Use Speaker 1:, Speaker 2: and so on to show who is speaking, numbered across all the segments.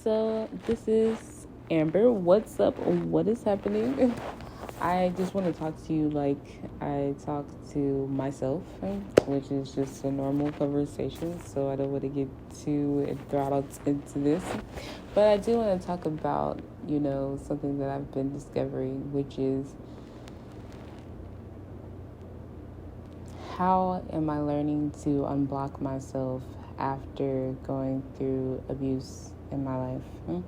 Speaker 1: So this is Amber. What's up? What is happening? I just want to talk to you like I talk to myself, which is just a normal conversation. So I don't want to get too enthralled into this. But I do want to talk about, something that I've been discovering, which is how am I learning to unblock myself after going through abuse in my life?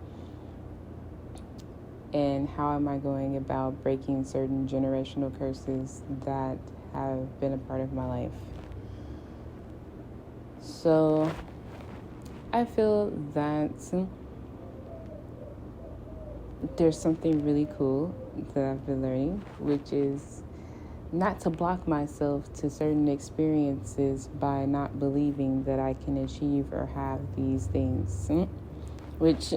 Speaker 1: And how am I going about breaking certain generational curses that have been a part of my life? So I feel that there's something really cool that I've been learning, which is not to block myself to certain experiences by not believing that I can achieve or have these things, which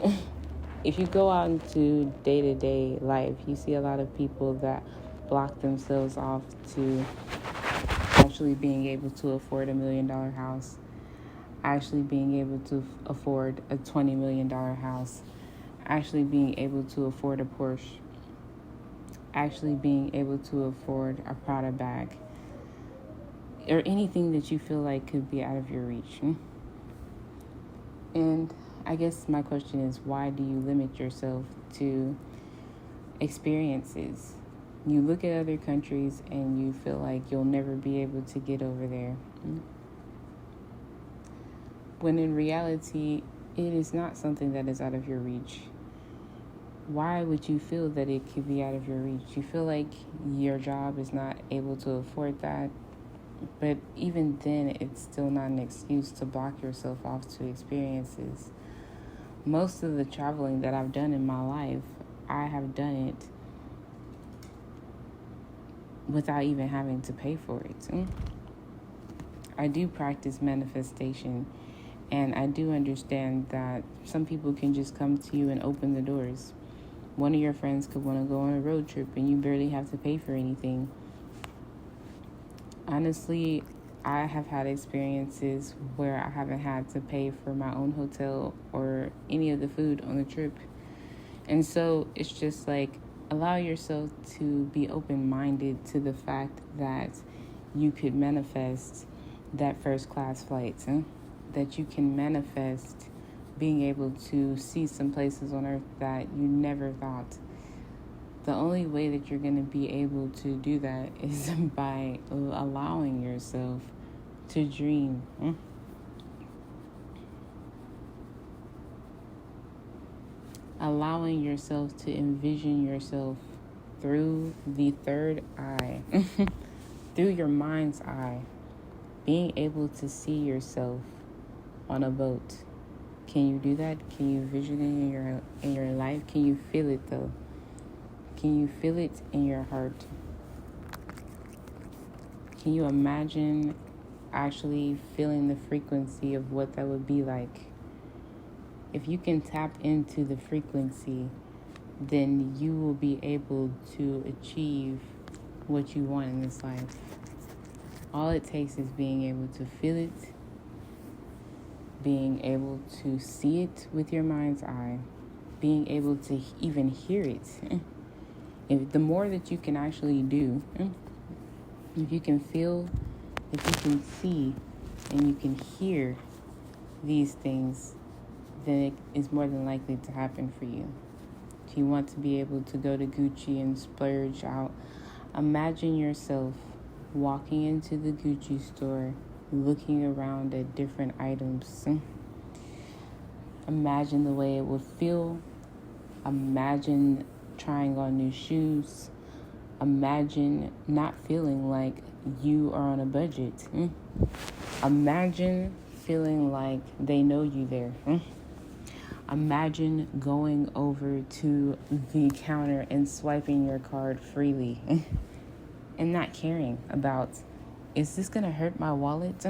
Speaker 1: if you go out into day-to-day life, you see a lot of people that block themselves off to actually being able to afford $1 million house, actually being able to afford a $20 million house, actually being able to afford a Porsche, actually being able to afford a Prada bag, or anything that you feel like could be out of your reach. And I guess my question is, why do you limit yourself to experiences? You look at other countries and you feel like you'll never be able to get over there. When in reality, it is not something that is out of your reach. Why would you feel that it could be out of your reach? You feel like your job is not able to afford that. But even then, it's still not an excuse to block yourself off to experiences. Most of the traveling that I've done in my life, I have done it without even having to pay for it. I do practice manifestation, and I do understand that some people can just come to you and open the doors. One of your friends could want to go on a road trip and you barely have to pay for anything. Honestly, I have had experiences where I haven't had to pay for my own hotel or any of the food on the trip. And so it's just like, allow yourself to be open-minded to the fact that you could manifest that first class flight, that you can manifest being able to see some places on earth that you never thought. The only way that you're going to be able to do that is by allowing yourself to dream. Allowing yourself to envision yourself through the third eye, through your mind's eye, being able to see yourself on a boat. Can you do that? Can you vision it in your life? Can you feel it though? Can you feel it in your heart? Can you imagine actually feeling the frequency of what that would be like? If you can tap into the frequency, then you will be able to achieve what you want in this life. All it takes is being able to feel it, being able to see it with your mind's eye, being able to even hear it. If the more that you can actually do, if you can feel, if you can see, and you can hear these things, then it is more than likely to happen for you. If you want to be able to go to Gucci and splurge out, imagine yourself walking into the Gucci store, looking around at different items. Imagine the way it would feel. Imagine trying on new shoes. Imagine not feeling like you are on a budget. Imagine feeling like they know you there. Imagine going over to the counter and swiping your card freely and not caring about, is this going to hurt my wallet?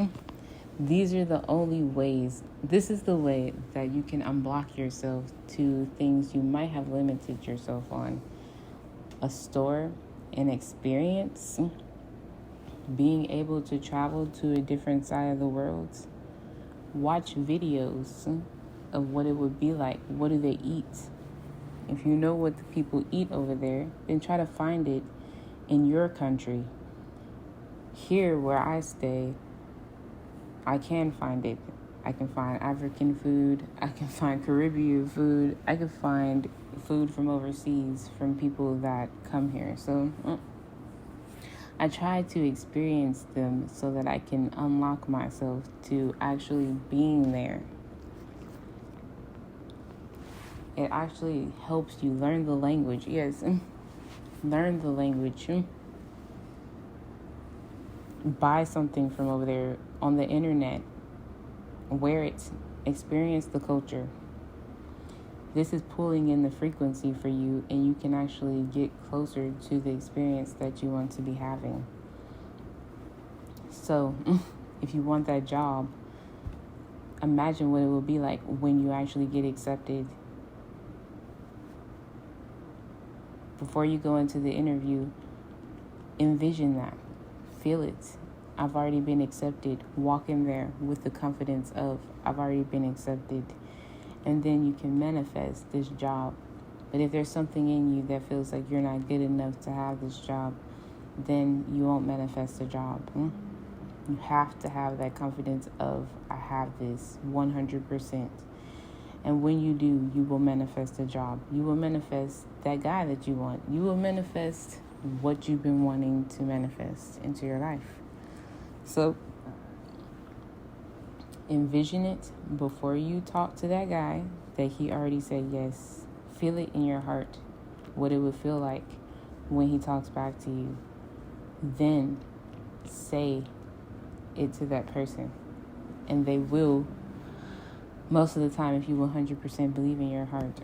Speaker 1: These are the only ways. This is the way that you can unblock yourself to things you might have limited yourself on. A store, an experience, being able to travel to a different side of the world, watch videos, of what it would be like. What do they eat? If you know what the people eat over there, then try to find it in your country. Here where I stay, I can find it. I can find African food. I can find Caribbean food. I can find food from overseas from people that come here. So I try to experience them so that I can unlock myself to actually being there. It actually helps you learn the language. Yes, learn the language. Buy something from over there on the internet. Wear it. Experience the culture. This is pulling in the frequency for you, and you can actually get closer to the experience that you want to be having. So, if you want that job, imagine what it will be like when you actually get accepted. Before you go into the interview, envision that. Feel it. I've already been accepted. Walk in there with the confidence of I've already been accepted. And then you can manifest this job. But if there's something in you that feels like you're not good enough to have this job, then you won't manifest the job. You have to have that confidence of I have this 100%. And when you do, you will manifest a job. You will manifest that guy that you want. You will manifest what you've been wanting to manifest into your life. So envision it before you talk to that guy that he already said yes. Feel it in your heart, what it would feel like when he talks back to you. Then say it to that person. And they will, most of the time, if you 100% believe in your heart,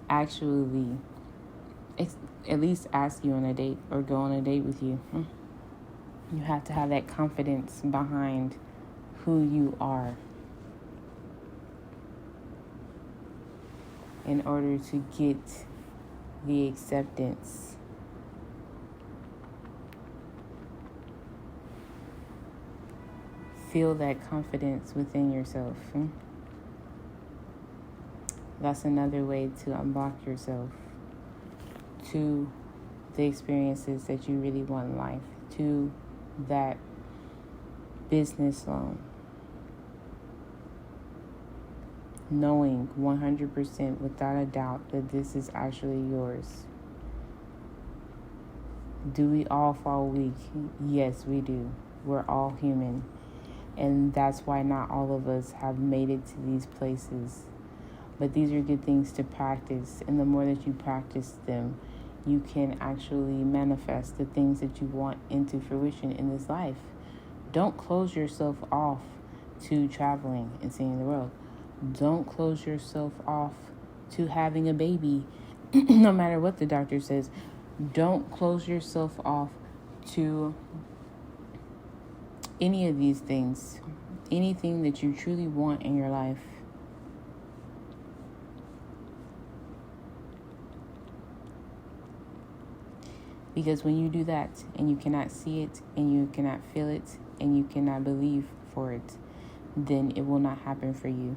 Speaker 1: actually at least ask you on a date or go on a date with you. You have to have that confidence behind who you are in order to get the acceptance. Feel that confidence within yourself. That's another way to unblock yourself to the experiences that you really want in life, to that business loan. Knowing 100% without a doubt that this is actually yours. Do we all fall weak? Yes, we do. We're all human. And that's why not all of us have made it to these places. But these are good things to practice. And the more that you practice them, you can actually manifest the things that you want into fruition in this life. Don't close yourself off to traveling and seeing the world. Don't close yourself off to having a baby, no matter what the doctor says. Don't close yourself off to any of these things, anything that you truly want in your life. Because when you do that and you cannot see it and you cannot feel it and you cannot believe for it, then it will not happen for you.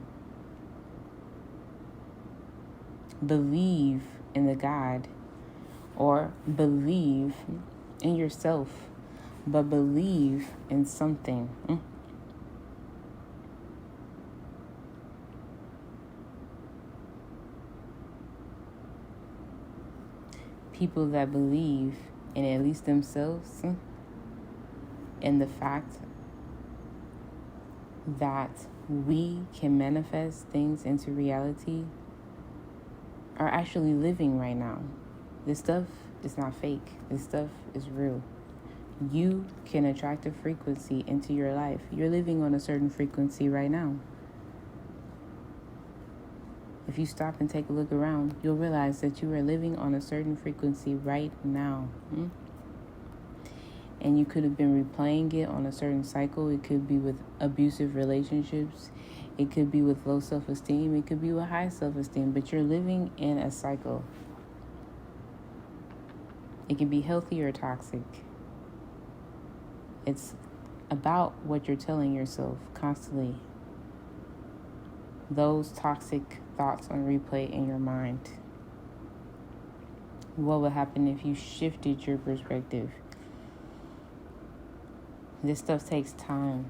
Speaker 1: Believe in the God, or believe in yourself, but believe in something. People that believe in at least themselves and the fact that we can manifest things into reality are actually living right now. This stuff is not fake. This stuff is real. You can attract a frequency into your life. You're living on a certain frequency right now. If you stop and take a look around, you'll realize that you are living on a certain frequency right now. And you could have been replaying it on a certain cycle. It could be with abusive relationships. It could be with low self-esteem. It could be with high self-esteem. But you're living in a cycle. It can be healthy or toxic. It's about what you're telling yourself constantly. those toxic thoughts on replay in your mind? What would happen if you shifted your perspective? This stuff takes time,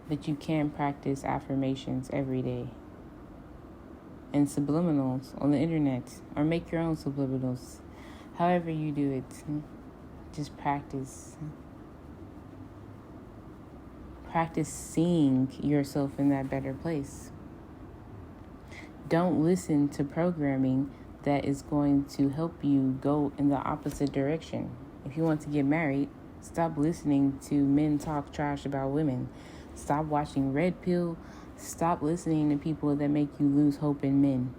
Speaker 1: but you can practice affirmations every day and subliminals on the internet, or make your own subliminals. However you do it, just practice. Practice seeing yourself in that better place. Don't listen to programming that is going to help you go in the opposite direction. If you want to get married, stop listening to men talk trash about women. Stop watching Red Pill. Stop listening to people that make you lose hope in men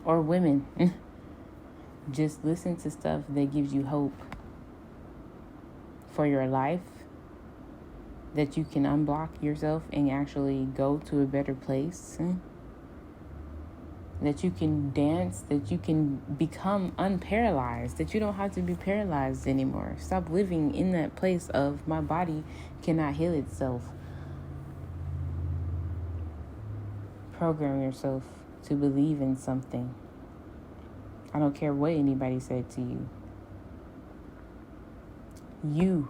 Speaker 1: or women. Just listen to stuff that gives you hope for your life, that you can unblock yourself and actually go to a better place, that you can dance, that you can become unparalyzed, that you don't have to be paralyzed anymore. Stop living in that place of my body cannot heal itself. Program yourself to believe in something. I don't care what anybody said to you. You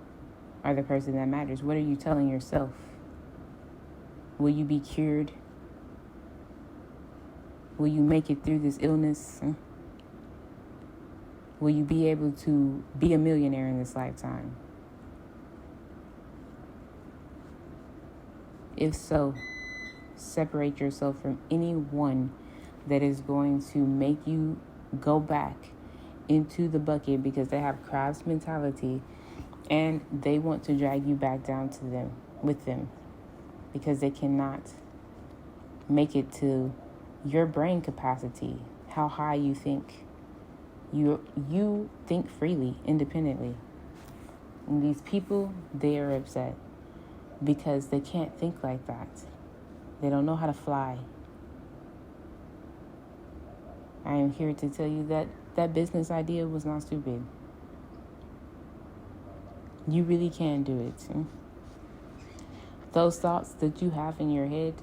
Speaker 1: are the person that matters. What are you telling yourself? Will you be cured? Will you make it through this illness? Will you be able to be a millionaire in this lifetime? If so, separate yourself from anyone that is going to make you go back into the bucket because they have crab's mentality and they want to drag you back down to them, with them, because they cannot make it to your brain capacity, how high you think. You think freely, independently. And these people, they are upset because they can't think like that. They don't know how to fly. I am here to tell you that that business idea was not stupid. You really can do it. Those thoughts that you have in your head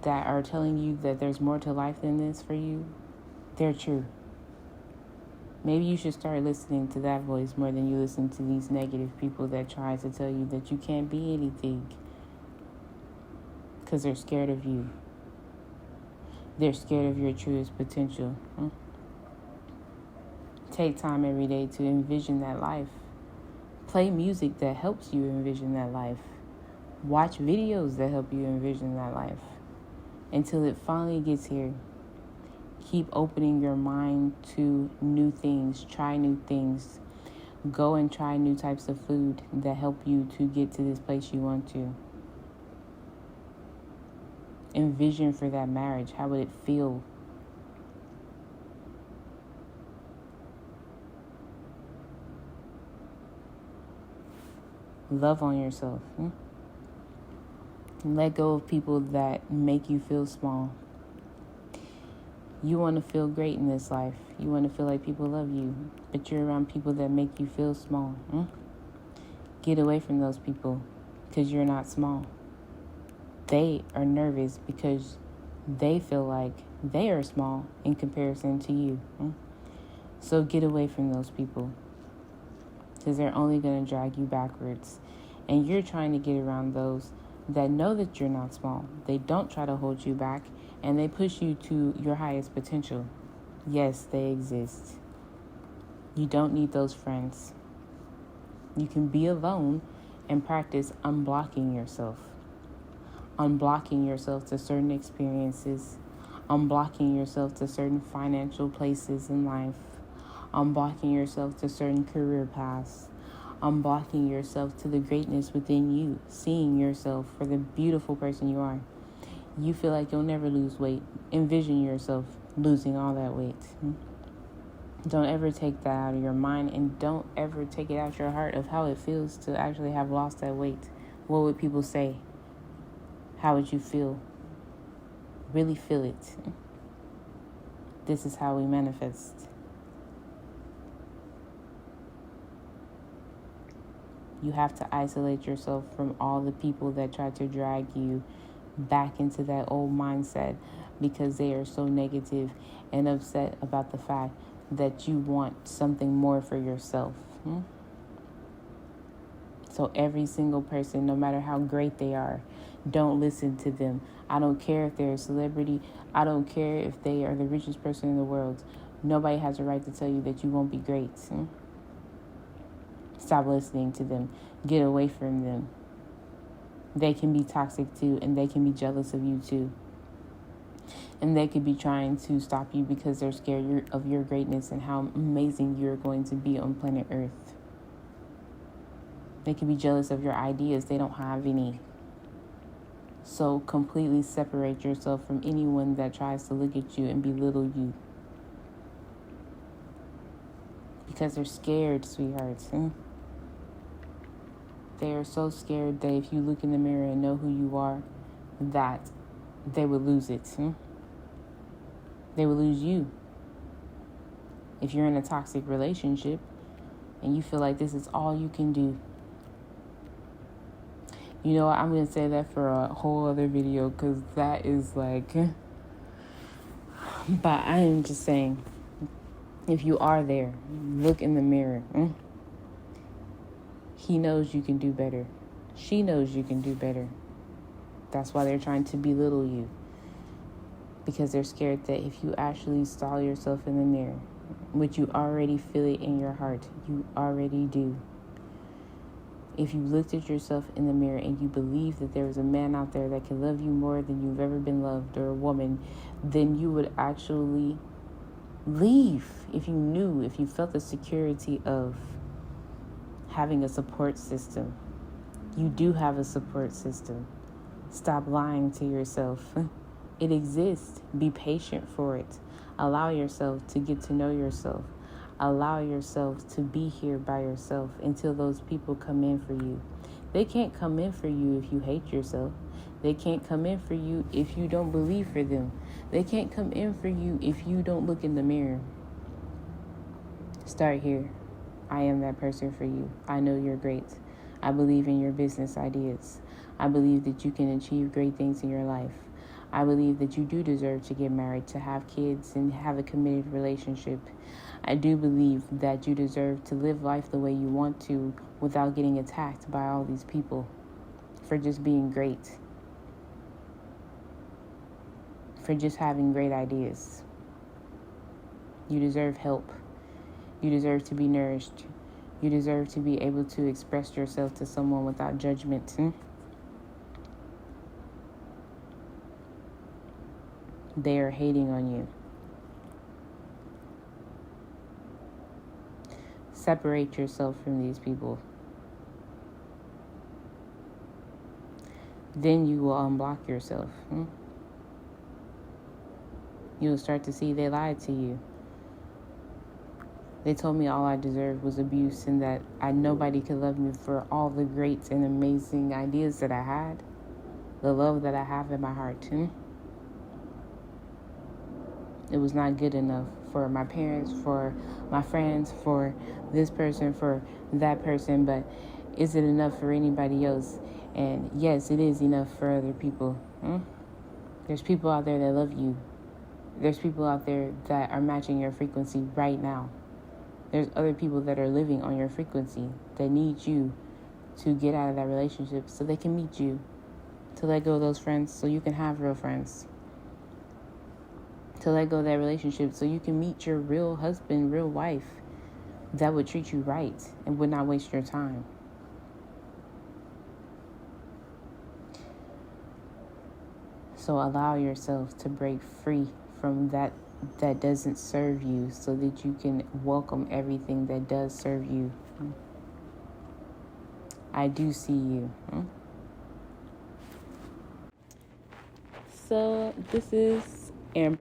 Speaker 1: that are telling you that there's more to life than this for you, they're true. Maybe you should start listening to that voice more than you listen to these negative people that try to tell you that you can't be anything because they're scared of you. They're scared of your truest potential. Take time every day to envision that life. Play music that helps you envision that life. Watch videos that help you envision that life until it finally gets here. Keep opening your mind to new things. Try new things. Go and try new types of food that help you to get to this place you want to. Envision for that marriage. How would it feel? Love on yourself. Let go of people that make you feel small. You want to feel great in this life. You want to feel like people love you, but you're around people that make you feel small. Get away from those people because you're not small. They are nervous because they feel like they are small in comparison to you. So get away from those people because they're only going to drag you backwards. And you're trying to get around those that know that you're not small. They don't try to hold you back, and they push you to your highest potential. Yes, they exist. You don't need those friends. You can be alone and practice unblocking yourself. Unblocking yourself to certain experiences. Unblocking yourself to certain financial places in life. Unblocking yourself to certain career paths. Unblocking yourself to the greatness within you. Seeing yourself for the beautiful person you are. You feel like you'll never lose weight. Envision yourself losing all that weight. Don't ever take that out of your mind, and don't ever take it out your heart of how it feels to actually have lost that weight. What would people say? How would you feel? Really feel it. This is how we manifest. You have to isolate yourself from all the people that try to drag you back into that old mindset because they are so negative and upset about the fact that you want something more for yourself. So every single person, no matter how great they are, don't listen to them. I don't care if they're a celebrity. I don't care if they are the richest person in the world. Nobody has a right to tell you that you won't be great. Stop listening to them. Get away from them. They can be toxic too, and they can be jealous of you too. And they could be trying to stop you because they're scared of your greatness and how amazing you're going to be on planet Earth. They can be jealous of your ideas. They don't have any. So completely separate yourself from anyone that tries to look at you and belittle you. Because they're scared, sweethearts. They are so scared that if you look in the mirror and know who you are, that they would lose it. They would lose you. If you're in a toxic relationship and you feel like this is all you can do. You know what? I'm going to say that for a whole other video because that is like... But I am just saying, if you are there, look in the mirror. He knows you can do better. She knows you can do better. That's why they're trying to belittle you. Because they're scared that if you actually saw yourself in the mirror, which you already feel it in your heart, you already do. If you looked at yourself in the mirror and you believe that there is a man out there that can love you more than you've ever been loved, or a woman, then you would actually leave. If you felt the security of having a support system. You do have a support system. Stop lying to yourself. It exists. Be patient for it. Allow yourself to get to know yourself. Allow yourself to be here by yourself until those people come in for you. They can't come in for you if you hate yourself. They can't come in for you if you don't believe for them. They can't come in for you if you don't look in the mirror. Start here. I am that person for you. I know you're great. I believe in your business ideas. I believe that you can achieve great things in your life. I believe that you do deserve to get married, to have kids, and have a committed relationship. I do believe that you deserve to live life the way you want to without getting attacked by all these people for just being great, for just having great ideas. You deserve help. You deserve to be nourished. You deserve to be able to express yourself to someone without judgment. They are hating on you. Separate yourself from these people. Then you will unblock yourself. You will start to see they lied to you. They told me all I deserved was abuse and that nobody could love me for all the great and amazing ideas that I had. The love that I have in my heart. It was not good enough for my parents, for my friends, for this person, for that person. But is it enough for anybody else? And yes, it is enough for other people. There's people out there that love you. There's people out there that are matching your frequency right now. There's other people that are living on your frequency that need you to get out of that relationship so they can meet you, to let go of those friends so you can have real friends, to let go of that relationship so you can meet your real husband, real wife that would treat you right and would not waste your time. So allow yourself to break free from that doesn't serve you so that you can welcome everything that does serve you. I do see you. So this is Amber.